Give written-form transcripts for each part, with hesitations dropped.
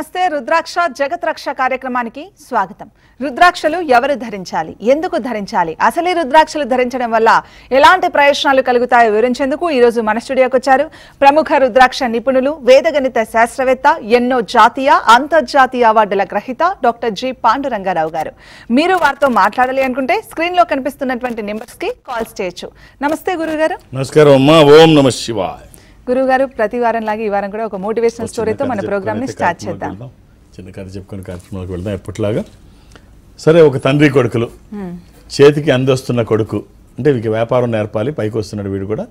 నమస్తే రుద్రాక్ష జగత్ రక్ష కార్యక్రమానికి స్వాగతం. రుద్రాక్షలు ఎవరు ధరించాలి, ఎందుకు ధరించాలి, అసలు ఈ రుద్రాక్షలు ధరించడం వల్ల ఎలాంటి ప్రయోజనాలు కలుగుతాయో వివరించేందుకు ఈ రోజు మన స్టూడియోకి వచ్చారు ప్రముఖ రుద్రాక్ష నిపుణులు, వేదగణిత శాస్త్రవేత్త, ఎన్నో జాతీయ అంతర్జాతీయ అవార్డుల గ్రహీత డాక్టర్ జి పాండురంగారావు గారు. మీరు వారితో మాట్లాడాలి అనుకుంటే స్క్రీన్ లో కనిపిస్తున్నటువంటి నెంబర్స్ కి కాల్స్ చేయొచ్చు. నమస్తే గురుగారు. నమస్కారం అమ్మా. ఓం నమః శివాయ. గురుగారు, ప్రతి వారం లాగా ఈ వారం కూడా ఒక మోటివేషనల్ స్టోరీతో మన ప్రోగ్రామ్ ని స్టార్ట్ చేద్దాం. చిన్న కథ చెప్పుకుని కార్యక్రమాలకు వెళ్దాం ఎప్పటిలాగా. సరే, ఒక తండ్రి కొడుకులు, చేతికి అందొస్తున్న కొడుకు అంటే వీరికి వ్యాపారం నేర్పాలి, పైకి వస్తున్నాడు. వీడు కూడా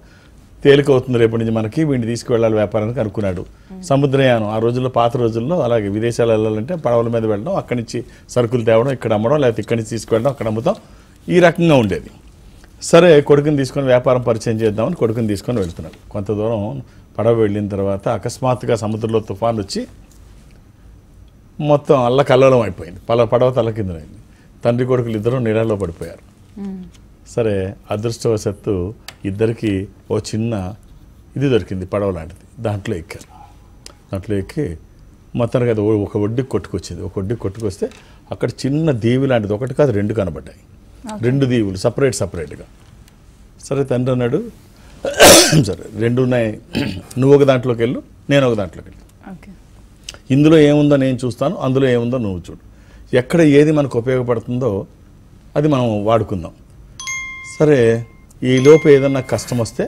తేలికవుతుంది రేపటి నుంచి మనకి, వీడిని తీసుకువెళ్ళాలి వ్యాపారానికి అనుకున్నాడు. సముద్రయానం ఆ రోజుల్లో, పాత రోజుల్లో అలాగే విదేశాలు వెళ్ళాలంటే పడవల మీద వెళ్ళడం, అక్కడి నుంచి సరుకులు తేవడం, ఇక్కడ అమ్మడం, లేకపోతే ఇక్కడి నుంచి తీసుకువెళ్ళడం, అక్కడ అమ్ముతాం, ఈ రకంగా ఉండేది. సరే, కొడుకుని తీసుకొని వ్యాపారం పరిచయం చేద్దామని కొడుకుని తీసుకొని వెళ్తున్నాడు. కొంత దూరం పడవ వెళ్ళిన తర్వాత అకస్మాత్తుగా సముద్రంలో తుఫాన్ వచ్చి మొత్తం అల్లకల్లోలం అయిపోయింది. పడవ తల కిందనైంది. తండ్రి కొడుకులు ఇద్దరు నీళ్ళలో పడిపోయారు. సరే, అదృష్టవశాత్తు ఇద్దరికి ఓ చిన్న ఇది దొరికింది, పడవ లాంటిది. దాంట్లో ఎక్కారు. దాంట్లో ఎక్కి మొత్తానికి అది ఒక ఒడ్డుకి కొట్టుకొచ్చింది. ఒక ఒడ్డుకి కొట్టుకొస్తే అక్కడ చిన్న దీవి లాంటిది, ఒకటి కాదు రెండు కనబడ్డాయి. రెండు దీవులు సపరేట్గా. సరే, తండ్రి అన్నాడు, సరే రెండు ఉన్నాయి, నువ్వు ఒక దాంట్లోకి వెళ్ళు, నేను ఒక దాంట్లోకి వెళ్ళు. ఇందులో ఏముందో నేను చూస్తాను, అందులో ఏముందో నువ్వు చూడు. ఎక్కడ ఏది మనకు ఉపయోగపడుతుందో అది మనం వాడుకుందాం. సరే, ఈ లోపు ఏదన్నా కష్టం వస్తే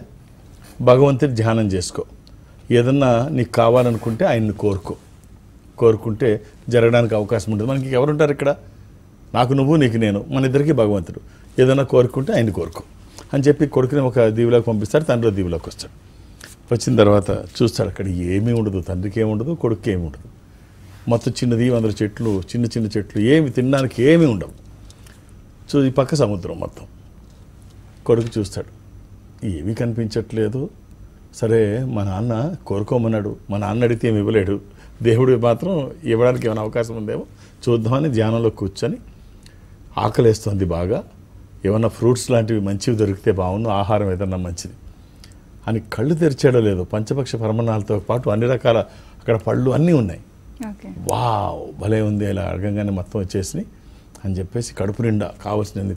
భగవంతుడి ధ్యానం చేసుకో. ఏదన్నా నీకు కావాలనుకుంటే ఆయన్ని కోరుకుంటే జరగడానికి అవకాశం ఉంటుంది. మనకి ఎవరుంటారు ఇక్కడ? నాకు నువ్వు, నీకు నేను, మన ఇద్దరికి భగవంతుడు. ఏదైనా కోరుకుంటే ఆయన్ని కోరుకో అని చెప్పి కొడుకుని ఒక దీవులోకి పంపిస్తాడు. తండ్రి దీవులోకి వస్తాడు. వచ్చిన తర్వాత చూస్తాడు, అక్కడ ఏమీ ఉండదు, తండ్రికి ఏముండదు, కొడుకు ఏమి ఉండదు. మొత్తం చిన్న దీవి, అందరూ చెట్లు, చిన్న చెట్లు, ఏమి తినడానికి ఏమీ ఉండవు. ఈ పక్క సముద్రం మొత్తం. కొడుకు చూస్తాడు, ఏమీ కనిపించట్లేదు. సరే, మా నాన్న కోరుకోమన్నాడు, మా నాన్న అడిగితే ఏమి ఇవ్వలేడు, దేవుడు మాత్రం ఇవ్వడానికి ఏమైనా అవకాశం ఉందేమో చూద్దామని ధ్యానంలో కూర్చొని, ఆకలేస్తుంది బాగా, ఏమన్నా ఫ్రూట్స్ లాంటివి మంచివి దొరికితే బాగుండు, ఆహారం ఏదన్నా మంచిది అని కళ్ళు తెరిచాడో లేదో, పంచపక్ష పరమాన్నాలతో పాటు అన్ని రకాల అక్కడ పళ్ళు అన్నీ ఉన్నాయి. వావ్, భలే ఉంది, ఇలా అడగంగానే మొత్తం వచ్చేసి అని చెప్పేసి కడుపు నిండా కావాల్సినన్ని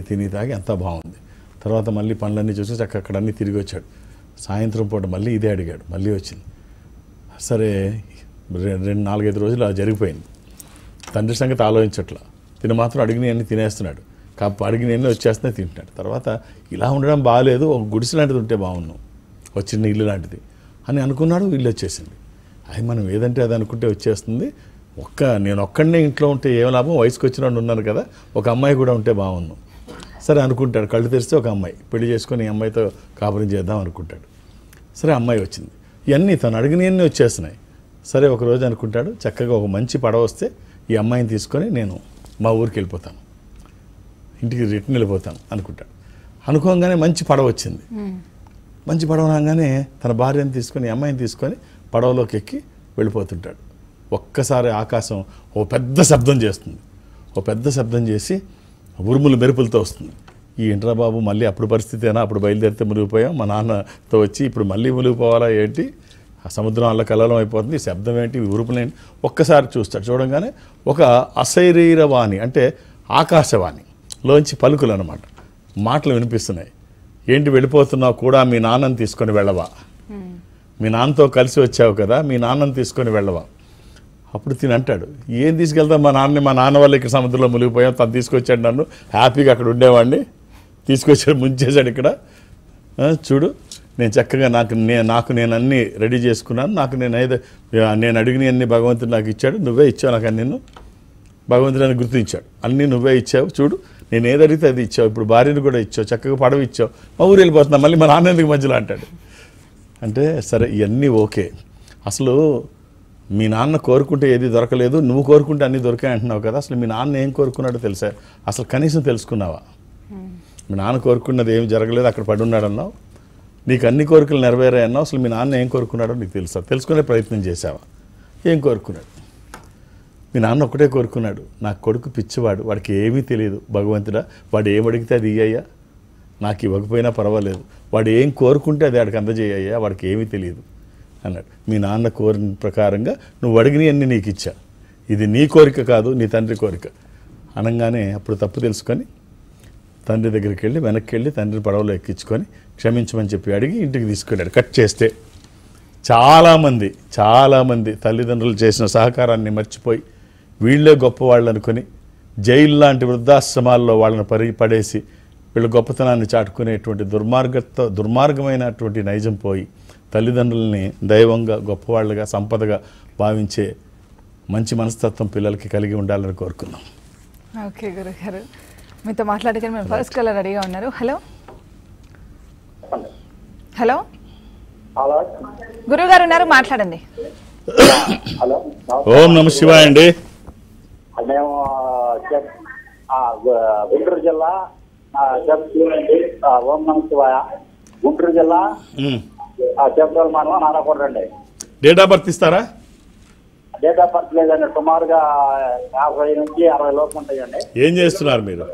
తిని తాగి అంతా బాగుంది. తర్వాత మళ్ళీ పనులన్నీ చూసి అక్కడ అన్నీ తిరిగి వచ్చాడు. సాయంత్రం పూట మళ్ళీ ఇదే అడిగాడు, మళ్ళీ వచ్చింది. సరే, 4-5 రోజులు అలా జరిగిపోయింది. తండ్రి సంగతి ఆలోచించట్లా, తిని మాత్రం అడిగినవన్నీ తినేస్తున్నాడు. అడిగినవన్నీ వచ్చేస్తున్నాయి, తింటున్నాడు. తర్వాత ఇలా ఉండడం బాగాలేదు, ఒక గుడిసె లాంటిది ఉంటే బాగున్నాం, ఒక చిన్న ఇల్లు లాంటిది అని అనుకున్నాడు. ఇల్లు వచ్చేసింది. అది మనం ఏదంటే అది అనుకుంటే వచ్చేస్తుంది. నేను ఒక్కడనే ఇంట్లో ఉంటే ఏం లాభం, వయసుకు వచ్చిన వాడు ఉన్నాను కదా, ఒక అమ్మాయి కూడా ఉంటే బాగున్నాం. సరే అనుకుంటాడు. కళ్ళు తెరిస్తే ఒక అమ్మాయి, పెళ్లి చేసుకొని ఈ అమ్మాయితో కాపురం చేద్దాం అనుకుంటాడు. సరే, అమ్మాయి వచ్చింది. ఇవన్నీ తను అడిగినవన్నీ వచ్చేస్తున్నాయి. సరే, ఒకరోజు అనుకుంటాడు, చక్కగా ఒక మంచి పడవ వస్తే ఈ అమ్మాయిని తీసుకొని నేను మా ఊరికి వెళ్ళిపోతాను, ఇంటికి రిటర్న్ వెళ్ళిపోతాను అనుకుంటాడు. అనుకోగానే మంచి పడవ వచ్చింది. మంచి పడవ రాగానే తన భార్యను తీసుకొని, అమ్మాయిని తీసుకొని పడవలోకి ఎక్కి వెళ్ళిపోతుంటాడు. ఒక్కసారి ఆకాశం ఓ పెద్ద శబ్దం చేస్తుంది. ఓ పెద్ద శబ్దం చేసి ఉరుములు మెరుపులతో వస్తుంది. ఈ ఇంట్రా బాబు, మళ్ళీ అప్పుడు పరిస్థితేనా, అప్పుడు బయలుదేరితే మునిగిపోయాం, మా నాన్నతో వచ్చి ఇప్పుడు మళ్ళీ మునిగిపోవాలా ఏంటి, ఆ సముద్రం అల్ల కలలం అయిపోతుంది, శబ్దం ఏంటి, ఉరుపులేంటి. ఒక్కసారి చూస్తాడు. చూడంగానే ఒక అశరీరవాణి అంటే ఆకాశవాణి లోంచి పలుకులు అన్నమాట, మాటలు వినిపిస్తున్నాయి. ఏంటి వెళ్ళిపోతున్నావు కూడా, మీ నాన్నని తీసుకొని వెళ్ళవా, మీ నాన్నతో కలిసి వచ్చావు కదా, మీ నాన్నని తీసుకొని వెళ్ళవా. అప్పుడు తిని అంటాడు, ఏం తీసుకెళ్తాం, మా నాన్న వల్ల ఇక్కడ సముద్రంలో మునిగిపోయాం, తను తీసుకొచ్చాడు, నన్ను హ్యాపీగా అక్కడ ఉండేవాడిని తీసుకొచ్చాడు, ముంచేశాడు ఇక్కడ. చూడు, నేను చక్కగా నాకు నేను అన్నీ రెడీ చేసుకున్నాను, నేను అడిగినవన్నీ భగవంతుడు నాకు ఇచ్చాడు, నువ్వే ఇచ్చావు నాకు అన్ని, భగవంతుడు అని గుర్తించాడు, అన్నీ నువ్వే ఇచ్చావు, చూడు నేను ఏది అడిగితే అది ఇచ్చావు, ఇప్పుడు భార్యను కూడా ఇచ్చావు, చక్కగా పడవ ఇచ్చావు, మా ఊరు వెళ్ళిపోతున్నా, మళ్ళీ మా నాన్న ఎందుకు మధ్యలో అంటాడు. అంటే సరే, ఇవన్నీ ఓకే, అసలు మీ నాన్న కోరుకుంటే ఏది దొరకలేదు, నువ్వు కోరుకుంటే అన్నీ దొరికాయి అంటున్నావు కదా, అసలు మీ నాన్న ఏం కోరుకున్నాడో తెలుసా, అసలు కనీసం తెలుసుకున్నావా? మీ నాన్న కోరుకున్నది ఏమి జరగలేదు, అక్కడ పడి ఉన్నాడు అన్నావు, నీకు అన్ని కోరికలు నెరవేరాయి అన్నావు, అసలు మీ నాన్న ఏం కోరుకున్నాడో నీకు తెలుసా, తెలుసుకునే ప్రయత్నం చేసావా? ఏం కోరుకున్నాడు? మీ నాన్న ఒకటే కోరుకున్నాడు, నా కొడుకు పిచ్చివాడు, వాడికి ఏమీ తెలియదు, భగవంతుడా వాడు ఏం అడిగితే అది ఇయ్యయ్యా, నాకు ఇవ్వకపోయినా పర్వాలేదు, వాడు ఏం కోరుకుంటే అది వాడికి అందజేయ్యా, వాడికి ఏమీ తెలియదు అన్నాడు. మీ నాన్న కోరిన ప్రకారంగా నువ్వు అడిగినవన్నీ నీకు ఇచ్చా, ఇది నీ కోరిక కాదు, నీ తండ్రి కోరిక అనగానే అప్పుడు తప్పు తెలుసుకొని తండ్రి దగ్గరికి వెళ్ళి వెనక్కి వెళ్ళి తండ్రి పడవలో ఎక్కించుకొని క్షమించమని చెప్పి అడిగి ఇంటికి తీసుకెళ్ళాడు. కట్ చేస్తే చాలామంది తల్లిదండ్రులు చేసిన సహకారాన్ని మర్చిపోయి వీళ్ళే గొప్పవాళ్ళు అనుకుని జైలు లాంటి వృద్ధాశ్రమాల్లో వాళ్ళని పడేసి వీళ్ళ గొప్పతనాన్ని చాటుకునేటువంటి దుర్మార్గమైనటువంటి నైజం పోయి తల్లిదండ్రులని దైవంగా గొప్పవాళ్ళుగా సంపదగా భావించే మంచి మనస్తత్వం పిల్లలకి కలిగి ఉండాలని కోరుకున్నాం. ఓకే గురుగారు, మీతో మాట్లాడితే మేము ఫస్ట్ కలర్ రెడీగా ఉన్నారు. హలో హలో హలో గురుగారు ఉన్నారు, మాట్లాడండి. హలో ఓం నమ శివాయ అండి. మేము గుంటూరు జిల్లా ఓం నమ శివాయ, గుంటూరు జిల్లా చెప్రోల్ మండలం నారాకోట అండి. డేట్ ఆఫ్ బర్త్ ఇస్తారా? డేట్ ఆఫ్ బర్త్ లేదండి, సుమారుగా 50 నుంచి 60 లోపు ఉంటాయండి. ఏం చేస్తున్నారు మీరు?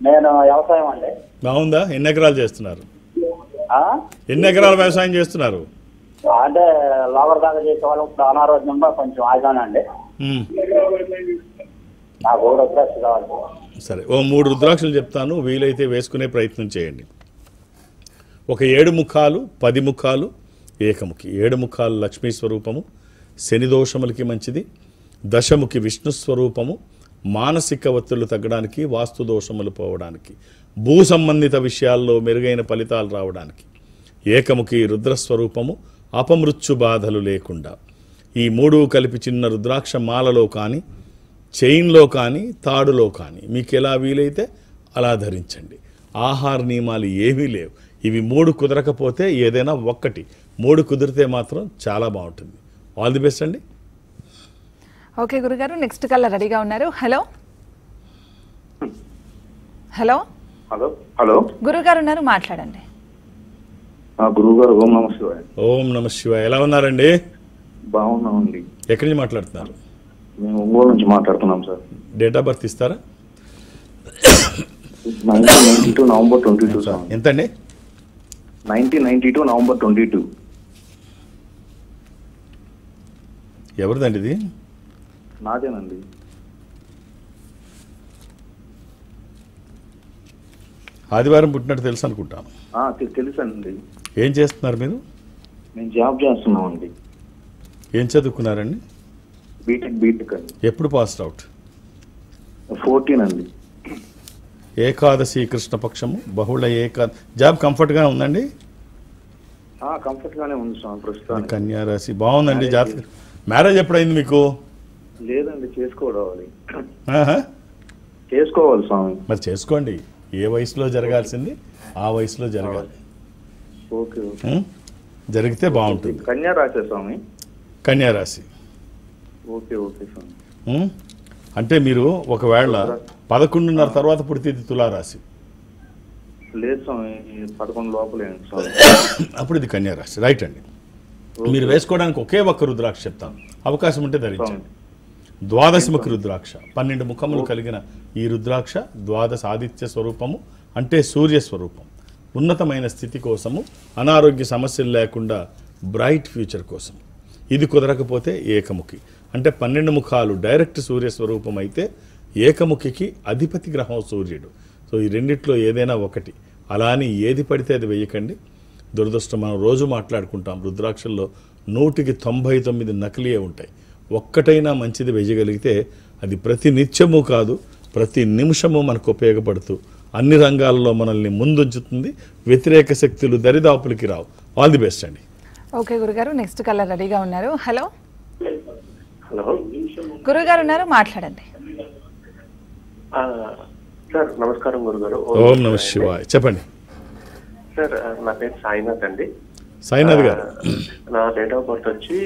నేను వ్యవసాయం అండి. బాగుందా? ఎన్ని ఎకరాలు చేస్తున్నారు? ఆ? ఎన్ని ఎకరాల వ్యవసాయం చేస్తున్నారు? అంటే లోవర్ దాకా చేసే వాళ్ళు ఇప్పుడు అనారోగ్యంగా కొంచెం ఆగానండి. నాకు కూడా రుద్రాక్ష కావాలి. సరే, ఓ 3 రుద్రాక్షలు చెప్తాను, వీలైతే వేసుకునే ప్రయత్నం చేయండి. ఒక 7 ముఖాలు, 10 ముఖాలు, ఏకముఖి. 7 ముఖాలు లక్ష్మీ స్వరూపము, శని దోషములకి మంచిది. దశముఖి విష్ణు స్వరూపము, మానసిక ఒత్తిళ్లు తగ్గడానికి, వాస్తు దోషములు పోవడానికి, భూ సంబంధిత విషయాల్లో మెరుగైన ఫలితాలు రావడానికి. ఏకముఖి రుద్రస్వరూపము, అపమృత్యు బాధలు లేకుండా. ఈ 3 కలిపి చిన్న రుద్రాక్ష మాలలో కానీ, చైన్లో కానీ, తాడులో కానీ మీకు ఎలా వీలైతే అలా ధరించండి. ఆహార నియమాలు ఏమీ లేవు. ఇవి 3 కుదరకపోతే ఏదైనా ఒక్కటి, 3 కుదిరితే మాత్రం చాలా బాగుంటుంది. ఆల్ ది బెస్ట్ అండి. ఓకే గురుగారు, నెక్స్ట్ కలర్ రెడీగా ఉన్నారు. హలో హలో హలో హలో గురుగారు ఉన్నారు, మాట్లాడండి. గురువు గారు ఓం నమ శివాయ. ఓం నమ శివాయ. ఎలా ఉన్నారండి? బాగున్నామండి. ఎక్కడి నుంచి మాట్లాడుతున్నారు? మేము ఒంగోలు నుంచి మాట్లాడుతున్నాం సార్. డేట్ ఆఫ్ బర్త్ ఇస్తారా? 1992 నవంబర్ 22 సార్. ఎంతండి? 1992 నవంబర్ 22. ఎవరిదండి ఇది? నాదేనండి. ఆదివారం పుట్టినట్టు తెలుసు అనుకుంటాను. తెలుసండి. ఏం చేస్తున్నారు మీరు? మేము జాబ్ చేస్తున్నామండి. ఏం చదువుకున్నారండి? బీటెక్ అండి. ఎప్పుడు పాస్డ్ అవుట్? 14 అండి. ఏకాదశి కృష్ణపక్షము బహుళ జాబ్ కంఫర్ట్గా ఉందండి? కంఫర్ట్ గానే ఉంది స్వామి ప్రస్తుతానికి. కన్యా రాశి బాగుందండి. జాతక మ్యారేజ్ ఎప్పుడైంది మీకు? లేదండి, చేసుకోవాలి స్వామి. మరి చేసుకోండి. ఏ వయసులో జరగాల్సింది ఆ వయసులో జరగాలి. ఓకే. జరిగితే బాగుంటుంది. కన్యా రాశి స్వామి. కన్యా రాశి. ఓకే స్వామి. అంటే మీరు ఒకవేళ 11:30 తర్వాత పుడితే తులారాశి. లేదు స్వామి, 11 లోపలే స్వామి. అప్పుడు ఇది కన్యా రాశి. రైట్ అండి. మీరు వేసుకోవడానికి ఒకే ఒక్క రుద్రాక్ష చెప్తాను, అవకాశం ఉంటే ధరించండి. ద్వాదశముఖి రుద్రాక్ష. 12 ముఖములు కలిగిన ఈ రుద్రాక్ష ద్వాదశ ఆదిత్య స్వరూపము, అంటే సూర్య స్వరూపం. ఉన్నతమైన స్థితి కోసము, అనారోగ్య సమస్యలు లేకుండా బ్రైట్ ఫ్యూచర్ కోసం. ఇది కుదరకపోతే ఏకముఖి, అంటే 12 ముఖాలు డైరెక్ట్ సూర్య స్వరూపం అయితే ఏకముఖికి అధిపతి గ్రహం సూర్యుడు. సో ఈ రెండిట్లో ఏదైనా ఒకటి. అలా అని ఏది పడితే అది వేయకండి. దురదృష్టం, మనం రోజు మాట్లాడుకుంటాం రుద్రాక్షల్లో 100కి 99 నకిలీయే ఉంటాయి. ఒక్కటైనా మంచిది వేయగలిగితే అది ప్రతి నిత్యము కాదు, ప్రతి నిమిషము మనకు ఉపయోగపడుతూ అన్ని రంగాల్లో మనల్ని ముందుంచుతుంది. వ్యతిరేక శక్తులు దరిదాపులకి రావు. ఆల్ ది బెస్ట్ అండి. ఓకే గురుగారు, నెక్స్ట్ కలర్ రెడీగా ఉన్నారు. హలో హలో గురుగారు ఉన్నారు, మాట్లాడండి. సార్ నమస్కారం గురుగారు. ఓం నమ శివాయ. చెప్పండి సార్, నా పేరు సాయినాథ్ అండి. సాయినాథ్ గారు, నా డేట్ ఆఫ్ బర్త్ వచ్చి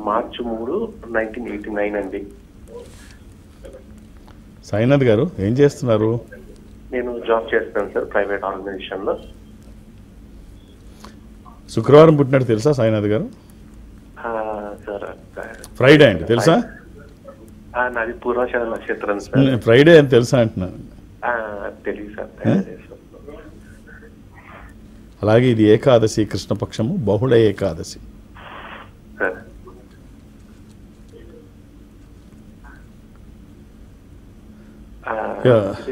మార్చి 3, 1989 అండి. సాయినాథ్ గారు ఏం చేస్తున్నారు? నేను జాబ్ చేస్తాను సార్, ప్రైవేట్ ఆర్గనైజేషన్ లో. శుక్రవారం పుట్టినట్టు తెలుసా సాయినాథ్ గారు? సార్ ఫ్రైడే అండి, తెలుసా? నాది పూర్వాషాఢ నక్షత్రం సార్. ఫ్రైడే అని తెలుసా అంటున్నాను. తెలియదు సార్. అలాగే ఇది ఏకాదశి, కృష్ణపక్షము, బహుళ ఏకాదశి. సార్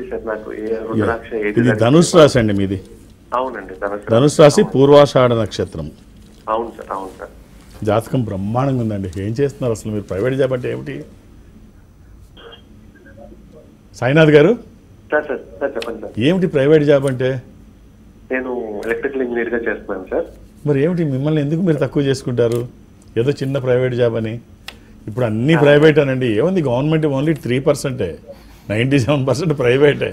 సార్ నాకు రుద్రాక్ష ఇది ధనుసు రాశి అండి మీది. అవునండి, ధనుసు రాశి, పూర్వాషాఢ నక్షత్రం. అవును సార్, అవును సార్. జాతకం బ్రహ్మాండంగా ఉందండి. ఏం చేస్తున్నారు అసలు మీరు? ప్రైవేట్ జాబ్ అంటే ఏమిటి సాయినాథ్ గారు? సార్ సార్ సార్ చెప్పండి సార్. ఏమిటి ప్రైవేట్ జాబ్ అంటే? నేను ఎలక్ట్రికల్ ఇంజనీర్ గా చేస్తున్నాను సార్. మరి ఏమిటి మిమ్మల్ని ఎందుకు మీరు తక్కువ చేసుకుంటారు? ఏదో చిన్న ప్రైవేట్ జాబ్ అని. ఇప్పుడు అన్నీ ప్రైవేట్ అనండి. ఏముంది, గవర్నమెంట్ ఓన్లీ 3%, 97% ప్రైవేటే.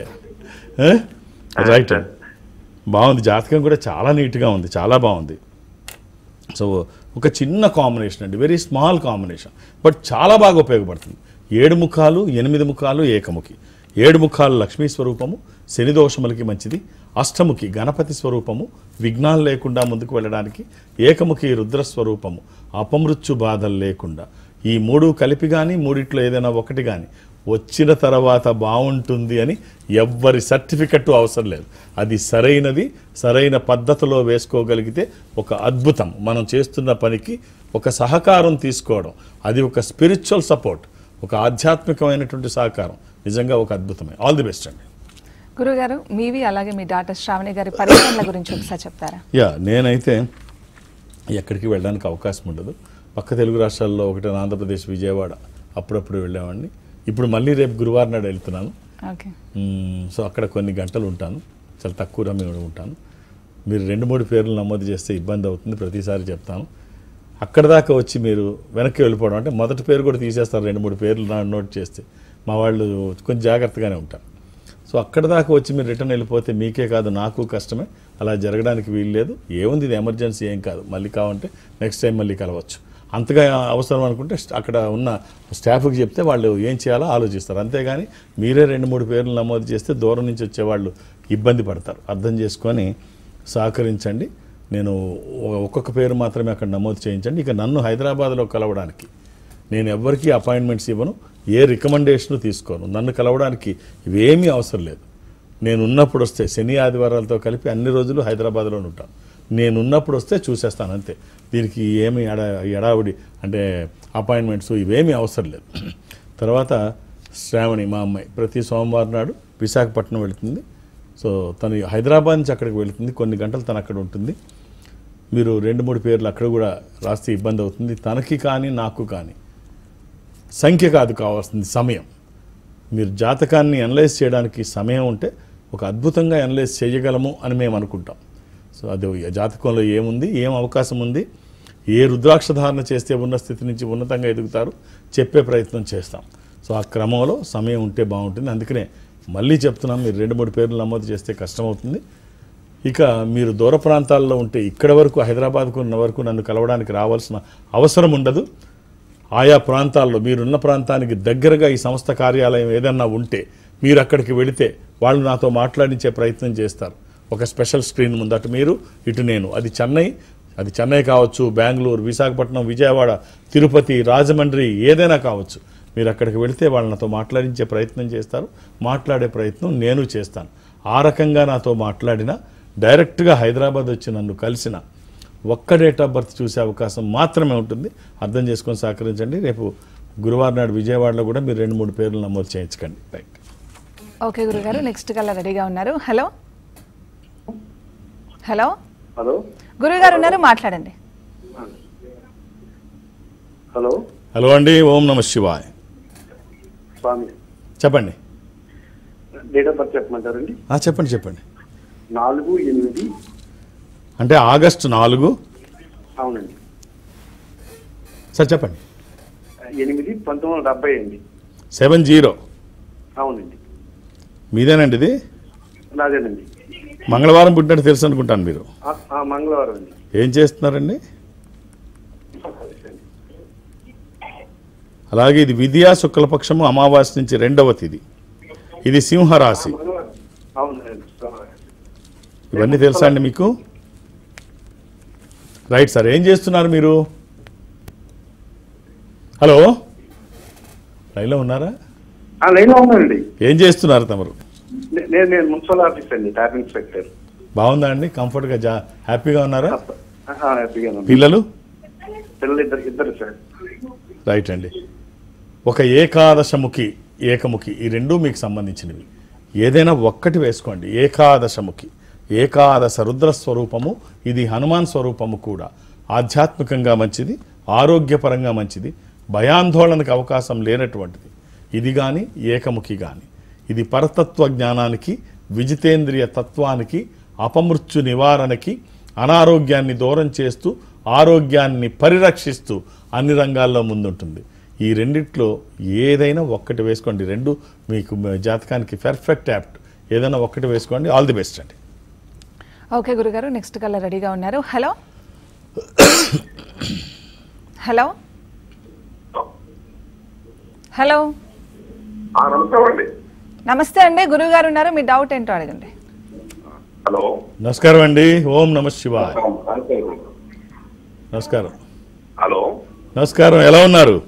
రైట్, బాగుంది. జాతకం కూడా చాలా నీట్గా ఉంది, చాలా బాగుంది. సో ఒక చిన్న కాంబినేషన్ అండి, వెరీ స్మాల్ కాంబినేషన్, బట్ చాలా బాగా ఉపయోగపడుతుంది. 7 ముఖాలు, 8 ముఖాలు, ఏకముఖి. 7 ముఖాలు లక్ష్మీ స్వరూపము, శని దోషములకి మంచిది. అష్టముఖి గణపతి స్వరూపము, విఘ్నాలు లేకుండా ముందుకు వెళ్ళడానికి. ఏకముఖి రుద్రస్వరూపము, అపమృత్యు బాధలు లేకుండా. ఈ 3 కలిపి కానీ, మూడిట్లో ఏదైనా ఒకటి కానీ వచ్చిన తర్వాత బాగుంటుంది అని ఎవ్వరి సర్టిఫికెట్ అవసరం లేదు. అది సరైనది, సరైన పద్ధతిలో వేసుకోగలిగితే ఒక అద్భుతం. మనం చేస్తున్న పనికి ఒక సహకారం తీసుకోవడం, అది ఒక స్పిరిచువల్ సపోర్ట్, ఒక ఆధ్యాత్మికమైనటువంటి సహకారం, నిజంగా ఒక అద్భుతమే. ఆల్ ది బెస్ట్ అండి. గురుగారు, మీవి అలాగే మీ డాక్టర్ శ్రావణి గారి పరిశ్రమల గురించి ఒకసారి చెప్తారా? నేనైతే ఎక్కడికి వెళ్ళడానికి అవకాశం ఉండదు. పక్క తెలుగు రాష్ట్రాల్లో ఒకటి ఆంధ్రప్రదేశ్, విజయవాడ అప్పుడప్పుడు వెళ్ళేవాడిని. ఇప్పుడు మళ్ళీ రేపు గురువారం నాడు వెళ్తున్నాను. ఓకే. సో అక్కడ కొన్ని గంటలు ఉంటాను, చాలా తక్కువ రమ్యం ఉంటాను. మీరు 2-3 పేర్లు నమోదు చేస్తే ఇబ్బంది అవుతుంది, ప్రతిసారి చెప్తాను. అక్కడ దాకా వచ్చి మీరు వెనక్కి వెళ్ళిపోవడం అంటే మొదటి పేరు కూడా తీసేస్తారు. 2-3 పేర్లు నోట్ చేస్తే మా వాళ్ళు కొంచెం జాగ్రత్తగానే ఉంటారు. సో అక్కడ దాకా వచ్చి మీరు రిటర్న్ వెళ్ళిపోతే మీకే కాదు నాకు కష్టమే. అలా జరగడానికి వీలు లేదు. ఏముంది, ఇది ఎమర్జెన్సీ ఏం కాదు. మళ్ళీ కావాలంటే నెక్స్ట్ టైం మళ్ళీ కలవచ్చు. అంతగా అవసరం అనుకుంటే అక్కడ ఉన్న స్టాఫ్కి చెప్తే వాళ్ళు ఏం చేయాలో ఆలోచిస్తారు. అంతేగాని మీరే 2-3 పేర్లు నమోదు చేస్తే దూరం నుంచి వచ్చేవాళ్ళు ఇబ్బంది పడతారు. అర్థం చేసుకొని సహకరించండి. నేను ఒక్కొక్క పేరు మాత్రమే అక్కడ నమోదు చేయించండి. ఇక నన్ను హైదరాబాద్లో కలవడానికి నేను ఎవ్వరికీ అపాయింట్మెంట్స్ ఇవ్వను, ఏ రికమెండేషను తీసుకోను. నన్ను కలవడానికి ఇవేమీ అవసరం లేదు. నేను ఉన్నప్పుడు వస్తే శని ఆదివారాలతో కలిపి అన్ని రోజులు హైదరాబాద్లో ఉంటాను. నేను ఉన్నప్పుడు వస్తే చూసేస్తాను అంతే. దీనికి ఏమి ఎడావిడి అంటే అపాయింట్మెంట్స్ ఇవేమీ అవసరం లేదు. తర్వాత శ్రావణి మా అమ్మాయి ప్రతి సోమవారం నాడు విశాఖపట్నం వెళుతుంది. సో తను హైదరాబాద్ నుంచి అక్కడికి వెళుతుంది, కొన్ని గంటలు తను అక్కడ ఉంటుంది. మీరు 2-3 పేర్లు అక్కడ కూడా రాస్తే ఇబ్బంది అవుతుంది. తనకి కానీ నాకు కానీ సంఖ్య కాదు కావాల్సింది, సమయం. మీరు జాతకాన్ని అనలైజ్ చేయడానికి సమయం ఉంటే ఒక అద్భుతంగా అనలైజ్ చేయగలము అని మేము అనుకుంటాం. సో అది జాతకంలో ఏముంది, ఏం అవకాశం ఉంది, ఏ రుద్రాక్ష ధారణ చేస్తే ఉన్న స్థితి నుంచి ఉన్నతంగా ఎదుగుతారు చెప్పే ప్రయత్నం చేస్తాం. సో ఆ క్రమంలో సమయం ఉంటే బాగుంటుంది. అందుకనే మళ్ళీ చెప్తున్నాం, మీరు 2-3 పేర్లు నమోదు చేస్తే కష్టమవుతుంది. ఇక మీరు దూర ప్రాంతాల్లో ఉంటే ఇక్కడ వరకు హైదరాబాద్కు ఉన్న వరకు నన్ను కలవడానికి రావాల్సిన అవసరం ఉండదు. ఆయా ప్రాంతాల్లో మీరున్న ప్రాంతానికి దగ్గరగా ఈ సంస్థ కార్యాలయం ఏదన్నా ఉంటే మీరు అక్కడికి వెళితే వాళ్ళు నాతో మాట్లాడించే ప్రయత్నం చేస్తారు. ఒక స్పెషల్ స్క్రీన్ ముందు అటు మీరు ఇటు నేను. అది చెన్నై కావచ్చు, బెంగళూరు, విశాఖపట్నం, విజయవాడ, తిరుపతి, రాజమండ్రి, ఏదైనా కావచ్చు. మీరు అక్కడికి వెళితే వాళ్ళు నాతో మాట్లాడించే ప్రయత్నం చేస్తారు. మాట్లాడే ప్రయత్నం నేను చేస్తాను. ఆ రకంగా నాతో మాట్లాడినా, డైరెక్ట్గా హైదరాబాద్ వచ్చి నన్ను కలిసిన ఒక్క డేట్ ఆఫ్ బర్త్ చూసే అవకాశం మాత్రమే ఉంటుంది. అర్థం చేసుకొని సహకరించండి. రేపు గురువారం నాడు విజయవాడలో కూడా మీరు 2-3 పేర్లు నమోదు చేయించకండి. రైట్. ఓకే గురుగారు, నెక్స్ట్ కల్లా రెడీగా ఉన్నారు. హలో హలో హలో గురుగారు ఉన్నారు, మాట్లాడండి. హలో హలో అండి, ఓం నమ శివాయ్. స్వామి, చెప్పండి. డేట్ ఆఫ్ బర్త్ చెప్పమంటారండి? చెప్పండి. 4/8. అంటే ఆగస్టు 4. అవునండి. సార్ చెప్పండి. 8/1970 అండి. 70. అవునండి. మీదేనండి ఇది? నాదేనండి. మంగళవారం పుట్టినట్టు తెలుసు అనుకుంటాను మీరు. మంగళవారం అండి. ఏం చేస్తున్నారండి? అలాగే ఇది విద్యా శుక్లపక్షము, అమావాస్య నుంచి 2వ తిథి. ఇది సింహరాశి. అవునండి. ఇవన్నీ తెలుసా అండి మీకు? Right sir. ఏం చేస్తున్నారు మీరు? హలో, లైన్లో ఉన్నారా? లైన్లో ఉన్నానండి. ఏం చేస్తున్నారు తమరు? నేను మున్సిపల్ ఆఫీస్ అండి, టాప్ ఇన్స్పెక్టర్. బాగుందా అండి? కంఫర్ట్గా హ్యాపీగా ఉన్నారా? హ్యాపీగా ఉంది. పిల్లలు పిల్లలు ఇద్దరు సార్. రైట్ అండి. ఒక ఏకాదశముఖి ఏకముఖి ఈ రెండూ మీకు సంబంధించినవి. ఏదైనా ఒక్కటి వేసుకోండి. ఏకాదశముఖి, ఏకాదశ రుద్ర స్వరూపము, ఇది హనుమాన్ స్వరూపము కూడా. ఆధ్యాత్మికంగా మంచిది, ఆరోగ్యపరంగా మంచిది, భయాందోళనకు అవకాశం లేనటువంటిది. ఇది కానీ ఏకముఖి కానీ ఇది పరతత్వ జ్ఞానానికి, విజితేంద్రియ తత్వానికి, అపమృత్యు నివారణకి, అనారోగ్యాన్ని దూరం చేస్తూ ఆరోగ్యాన్ని పరిరక్షిస్తూ అన్ని రంగాల్లో ముందుంటుంది. ఈ రెండిట్లో ఏదైనా ఒక్కటి వేసుకోండి. రెండు మీకు జాతకానికి పర్ఫెక్ట్ యాప్ట్. ఏదైనా ఒక్కటి వేసుకోండి. ఆల్ ది బెస్ట్ అండి. ఓకే గురుగారు, నెక్స్ట్ కల్లా రెడీగా ఉన్నారు. హలో హలో హలో నమస్కారం అండి. నమస్తే అండి, గురువు గారు ఉన్నారు, మీ డౌట్ ఏంటో అడగండి. హలో, నమస్కారం అండి. ఓం నమ శివాయ. నమస్కారం. హలో, నమస్కారం. ఎలా ఉన్నారు?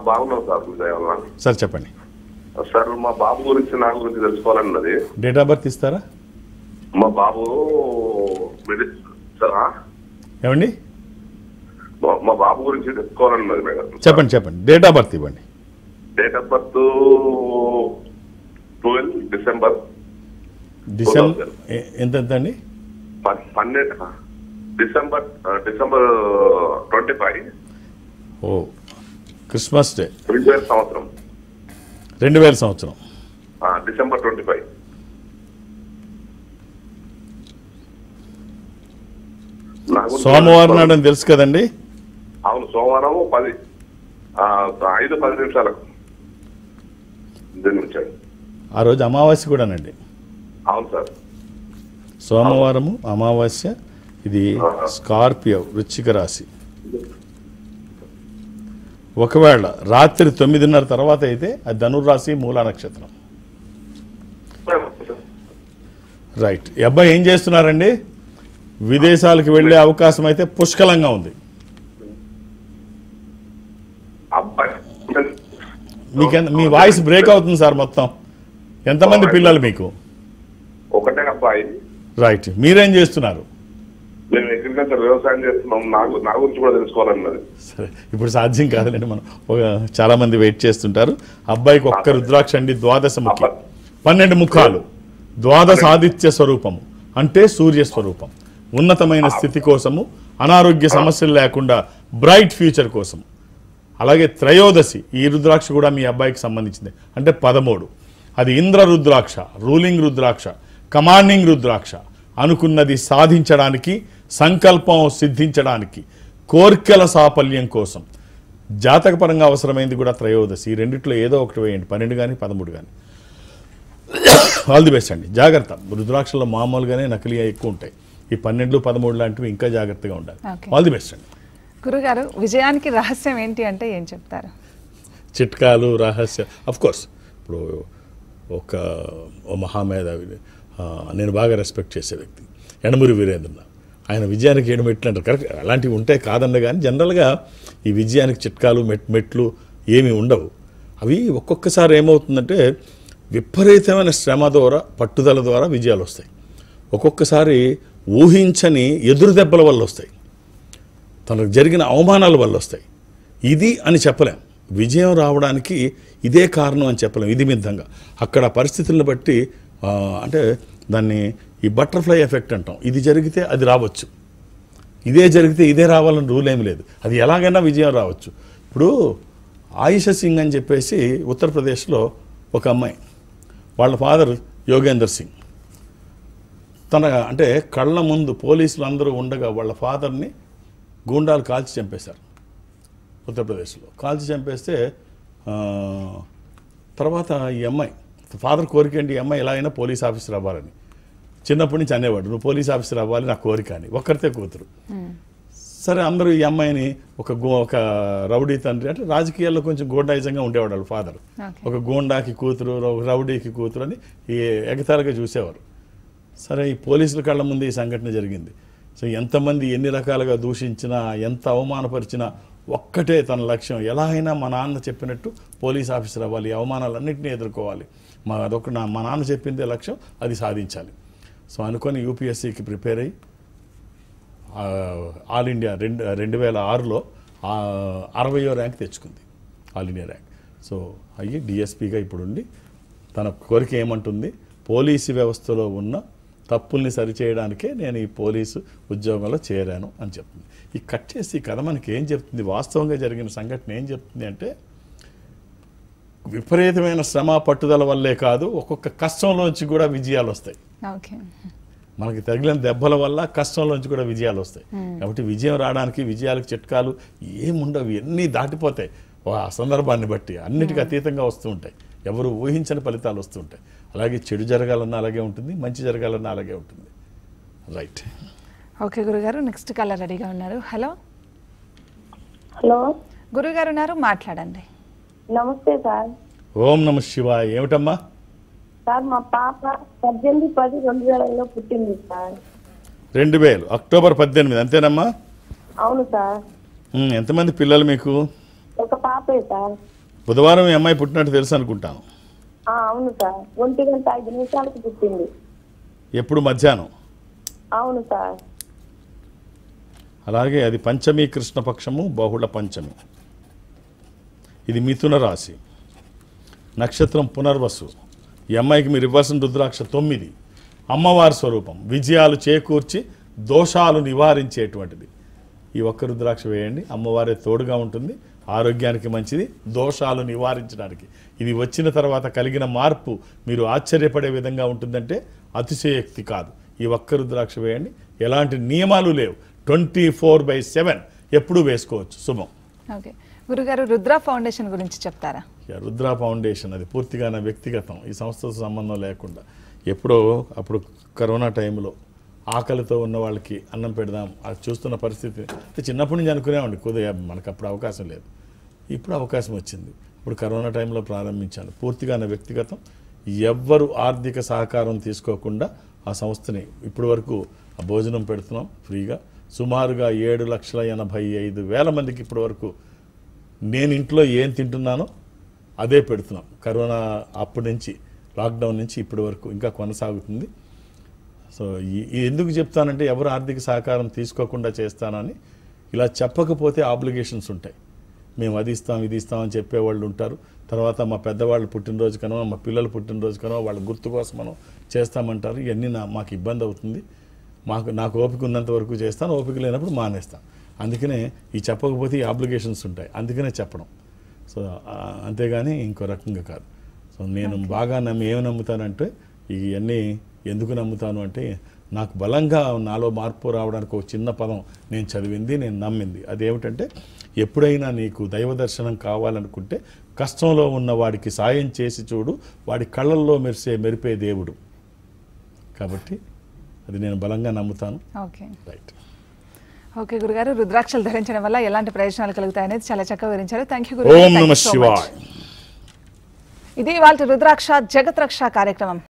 బాగున్నాం సార్. మీ దయ వల్ల. సార్ చెప్పండి. సార్ మా బాబు గురించి నా గురించి తెలుసుకోవాలన్నది. డేట్ ఆఫ్ బర్త్ ఇస్తారా? మా బాబు సార్ ఏమండి? మా బాబు గురించి తెలుసుకోవాలన్నది మేడం. చెప్పండి. డేట్ ఆఫ్ బర్త్ ఇవ్వండి. Date of birth 12 December. December ఎంత అండి? 12 డిసెంబర్ 25. ఓ, క్రిస్మస్ డే. 2000 సంవత్సరం. 2000 సంవత్సరం. డిసెంబర్ 25. సోమవారం నాడు తెలుసు కదండి? అవును, సోమవారం 5:10 నిమిషాలకు జన్మించాడు. ఆ రోజు అమావాస్య కూడానండి. అవును సార్. సోమవారము అమావాస్య. ఇది స్కార్పియో, వృశ్చిక రాశి. ఒకవేళ రాత్రి 9:30 తర్వాత అయితే అది ధనుర్రాశి, మూలా నక్షత్రం. రైట్. ఈ అబ్బాయి ఏం చేస్తున్నారండి? విదేశాలకు వెళ్ళే అవకాశం అయితే పుష్కలంగా ఉంది. మీ వాయిస్ బ్రేక్ అవుతుంది సార్ మొత్తం. ఎంతమంది పిల్లలు మీకు? ఒకటే అబ్బాయి. రైట్. మీరేం చేస్తున్నారు? మేము అగ్రికల్చర్ వ్యవసాయం చేస్తున్నాం. నా గురించి కూడా తెలుసుకోవాలన్నది. సరే, ఇప్పుడు సాధ్యం కాదులేండి. మనం చాలా మంది వెయిట్ చేస్తుంటారు. అబ్బాయికి ఒక్క రుద్రాక్ష అండి. ద్వాదశ ముఖి, 12 ముఖాలు, ద్వాదశ ఆదిత్య స్వరూపము అంటే సూర్య స్వరూపం. ఉన్నతమైన స్థితి కోసము, అనారోగ్య సమస్యలు లేకుండా బ్రైట్ ఫ్యూచర్ కోసం. అలాగే త్రయోదశి, ఈ రుద్రాక్ష కూడా మీ అబ్బాయికి సంబంధించింది. అంటే 13. అది ఇంద్ర రుద్రాక్ష, రూలింగ్ రుద్రాక్ష, కమాండింగ్ రుద్రాక్ష. అనుకున్నది సాధించడానికి, సంకల్పం సిద్ధించడానికి, కోర్కెల సాఫల్యం కోసం. జాతకపరంగా అవసరమైంది కూడా త్రయోదశి. ఈ రెండిట్లో ఏదో ఒకటి వేయండి. 12 కానీ 13 కానీ. ఆల్ ది బెస్ట్ అండి. జాగ్రత్త. రుద్రాక్షల్లో మామూలుగానే నకిలీ ఎక్కువ ఉంటాయి. ఈ 12, 13 లాంటివి ఇంకా జాగ్రత్తగా ఉండాలి. ఆల్ ది బెస్ట్ అండి. గురుగారు, విజయానికి రహస్యం ఏంటి అంటే ఏం చెప్తారు? చిట్కాలు, రహస్యం. అఫ్ కోర్స్ ఇప్పుడు ఒక మహామేధావి, నేను బాగా రెస్పెక్ట్ చేసే వ్యక్తి, యనమూరి వీరేంద్రనాథ్. ఆయన విజయానికి ఏడు మెట్లు అంటారు. కరెక్ట్, అలాంటివి ఉంటాయి కాదండి. కానీ జనరల్గా ఈ విజయానికి చిట్కాలు, మెట్లు ఏమీ ఉండవు. అవి ఒక్కొక్కసారి ఏమవుతుందంటే విపరీతమైన శ్రమ ద్వారా, పట్టుదల ద్వారా విజయాలు వస్తాయి. ఒక్కొక్కసారి ఊహించని ఎదురు దెబ్బల వల్ల వస్తాయి. తనకు జరిగిన అవమానాల వల్ల వస్తాయి. ఇది అని చెప్పలేం. విజయం రావడానికి ఇదే కారణం అని చెప్పలేం. ఇది మిద్దంగా అక్కడ పరిస్థితులను బట్టి, అంటే దాన్ని ఈ బటర్ఫ్లై ఎఫెక్ట్ అంటాం. ఇది జరిగితే అది రావచ్చు, ఇదే జరిగితే ఇదే రావాలని రూల్ ఏమి లేదు. అది ఎలాగైనా విజయం రావచ్చు. ఇప్పుడు ఆయిషా సింగ్ అని చెప్పేసి ఉత్తరప్రదేశ్లో ఒక అమ్మాయి, వాళ్ళ ఫాదర్ యోగేందర్ సింగ్. తన అంటే కళ్ళ ముందు పోలీసులు అందరూ ఉండగా వాళ్ళ ఫాదర్ని గూండాలు కాల్చి చంపేశారు ఉత్తరప్రదేశ్లో. కాల్చి చంపేస్తే తర్వాత ఈ అమ్మాయి ఫాదర్ కోరిక ఏంటి? ఈ అమ్మాయి ఎలా అయినా పోలీస్ ఆఫీసర్ అవ్వాలని. చిన్నప్పటి నుంచి అనేవాడు, నువ్వు పోలీస్ ఆఫీసర్ అవ్వాలి నా కోరిక అని. ఒక్కరితే కూతురు. సరే, అందరూ ఈ అమ్మాయిని ఒక రౌడీ తండ్రి, అంటే రాజకీయాల్లో కొంచెం గోండాయిజంగా ఉండేవాడు వాళ్ళ ఫాదర్. ఒక గోండాకి కూతురు, రౌడీకి కూతురు అని ఈ ఎగతాళిగా చూసేవారు. సరే, ఈ పోలీసుల కళ్ళ ముందు ఈ సంఘటన జరిగింది. సో ఎంతమంది ఎన్ని రకాలుగా దూషించినా, ఎంత అవమానపరిచినా ఒక్కటే తన లక్ష్యం, ఎలా అయినా మా నాన్న చెప్పినట్టు పోలీస్ ఆఫీసర్ అవ్వాలి, అవమానాలన్నింటినీ ఎదుర్కోవాలి, మా నాన్న చెప్పిందే లక్ష్యం, అది సాధించాలి. సో అనుకొని యూపీఎస్సీకి ప్రిపేర్ అయ్యి ఆల్ ఇండియా 2006లో 60వ ర్యాంక్ తెచ్చుకుంది, ఆల్ ఇండియా ర్యాంక్. సో అయ్యి డిఎస్పీగా ఇప్పుడు ఉండి తన కోరిక ఏమంటుంది, పోలీసు వ్యవస్థలో ఉన్న తప్పుల్ని సరిచేయడానికే నేను ఈ పోలీసు ఉద్యోగంలో చేరాను అని చెప్తుంది. ఈ కట్ చేసి కథ మనకి ఏం చెప్తుంది, వాస్తవంగా జరిగిన సంఘటన ఏం చెప్తుంది అంటే, విపరీతమైన శ్రమ పట్టుదల వల్లే కాదు, ఒక్కొక్క కష్టంలోంచి కూడా విజయాలు వస్తాయి. ఓకే, మనకి తగిలిన దెబ్బల వల్ల కష్టంలోంచి కూడా విజయాలు వస్తాయి. కాబట్టి విజయం రావడానికి విజయాలకు చిట్కాలు ఏముండవు, ఎన్ని దాటిపోతాయి ఆ సందర్భాన్ని బట్టి, అన్నిటికీ అతీతంగా వస్తూ ఉంటాయి, ఎవరు ఊహించని ఫలితాలు వస్తూ ఉంటాయి. అలాగే చెడు జరగాలన్నా అలాగే ఉంటుంది, మంచి జరగాలన్నా అలాగే ఉంటుంది. రైట్. ఓకే గురుగారు, నెక్స్ట్ కాలర్ రెడీగా ఉన్నారు. హలో హలో, గురుగారు ఉన్నారు, మాట్లాడండి. నమస్తే సార్. ఓం నమ శివాయ. ఏమిటమ్మా? సార్ మా పాప 18/10/2000 పుట్టింది సార్. 2000 అక్టోబర్ 18, అంతేనమ్మా? అవును సార్. ఎంతమంది పిల్లలు మీకు? ఒక పాపే సార్. బుధవారం ఈ అమ్మాయి పుట్టినట్టు తెలుసు అనుకుంటాను. అవును సార్, 1:05 పుట్టింది. ఎప్పుడు? మధ్యాహ్నం? అవును సార్. అలాగే అది పంచమి కృష్ణపక్షము, బహుళ పంచమి. ఇది మిథున రాశి, నక్షత్రం పునర్వసు. ఈ అమ్మాయికి మీరు ఇవ్వాల్సిన రుద్రాక్ష 9, అమ్మవారి స్వరూపం, విజయాలు చేకూర్చి దోషాలు నివారించేటువంటిది. ఈ ఒక్క రుద్రాక్ష వేయండి, అమ్మవారే తోడుగా ఉంటుంది, ఆరోగ్యానికి మంచిది, దోషాలు నివారించడానికి. ఇది వచ్చిన తర్వాత కలిగిన మార్పు మీరు ఆశ్చర్యపడే విధంగా ఉంటుందంటే అతిశయోక్తి కాదు. ఈ ఒక్క రుద్రాక్ష వేయండి, ఎలాంటి నియమాలు లేవు, 24/7 ఎప్పుడూ వేసుకోవచ్చు. శుభం. ఓకే గురుగారు, రుద్ర ఫౌండేషన్ గురించి చెప్తారా? రుద్ర ఫౌండేషన్ అది పూర్తిగా నా వ్యక్తిగతం, ఈ సంస్థతో సంబంధం లేకుండా. ఎప్పుడో అప్పుడు కరోనా టైంలో ఆకలితో ఉన్న వాళ్ళకి అన్నం పెడదాం, అది చూస్తున్న పరిస్థితి చిన్నప్పటి నుంచి అనుకునేవాడిని, కొద్దిగా మనకు అప్పుడు అవకాశం లేదు, ఇప్పుడు అవకాశం వచ్చింది. ఇప్పుడు కరోనా టైంలో ప్రారంభించాను. పూర్తిగా నా వ్యక్తిగతం, ఎవ్వరు ఆర్థిక సహకారం తీసుకోకుండా ఆ సంస్థని ఇప్పటి వరకు ఆ భోజనం పెడుతున్నాం ఫ్రీగా. సుమారుగా 7,85,000 మందికి ఇప్పటి వరకు నేను ఇంట్లో ఏం తింటున్నానో అదే పెడుతున్నాం. కరోనా అప్పటి నుంచి, లాక్డౌన్ నుంచి ఇప్పటి వరకు ఇంకా కొనసాగుతుంది. సో ఎందుకు చెప్తానంటే, ఎవరు ఆర్థిక సహకారం తీసుకోకుండా చేస్తానని. ఇలా చెప్పకపోతే ఆబ్లిగేషన్స్ ఉంటాయి, మేము అది ఇస్తాం ఇది ఇస్తామని చెప్పేవాళ్ళు ఉంటారు. తర్వాత మా పెద్దవాళ్ళు పుట్టినరోజు కనో, మా పిల్లలు పుట్టినరోజు కనో, వాళ్ళ గుర్తు కోసం మనం చేస్తామంటారు. ఇవన్నీ మాకు ఇబ్బంది అవుతుంది. నాకు ఓపిక ఉన్నంత వరకు చేస్తాను, ఓపిక లేనప్పుడు మానేస్తాను. అందుకనే ఈ చెప్పకపోతే ఈ ఆబ్లిగేషన్స్ ఉంటాయి, అందుకనే చెప్పడం. సో అంతేగాని ఇంకో రకంగా కాదు. సో నేను బాగా ఏమి నమ్ముతానంటే, ఇవన్నీ ఎందుకు నమ్ముతాను అంటే, నాకు బలంగా నాలో మార్పు రావడానికి ఒక చిన్న పదం నేను చదివింది, నేను నమ్మింది. అదేమిటంటే, ఎప్పుడైనా నీకు దైవ దర్శనం కావాలనుకుంటే కష్టంలో ఉన్న వాడికి సాయం చేసి చూడు, వాడి కళ్ళల్లో మెరిపే దేవుడు. కాబట్టి అది నేను బలంగా నమ్ముతాను. Okay right. ఓకే గురుగారు, రుద్రాక్షలు ధరించడం వల్ల ఎలాంటి ప్రయోజనాలు కలుగుతాయనేది చాలా చక్కగా వివరించారు. థ్యాంక్ యూ ఓం నమః శివాయ. ఇది ఇవాళ రుద్రాక్ష జగత్ రక్ష కార్యక్రమం.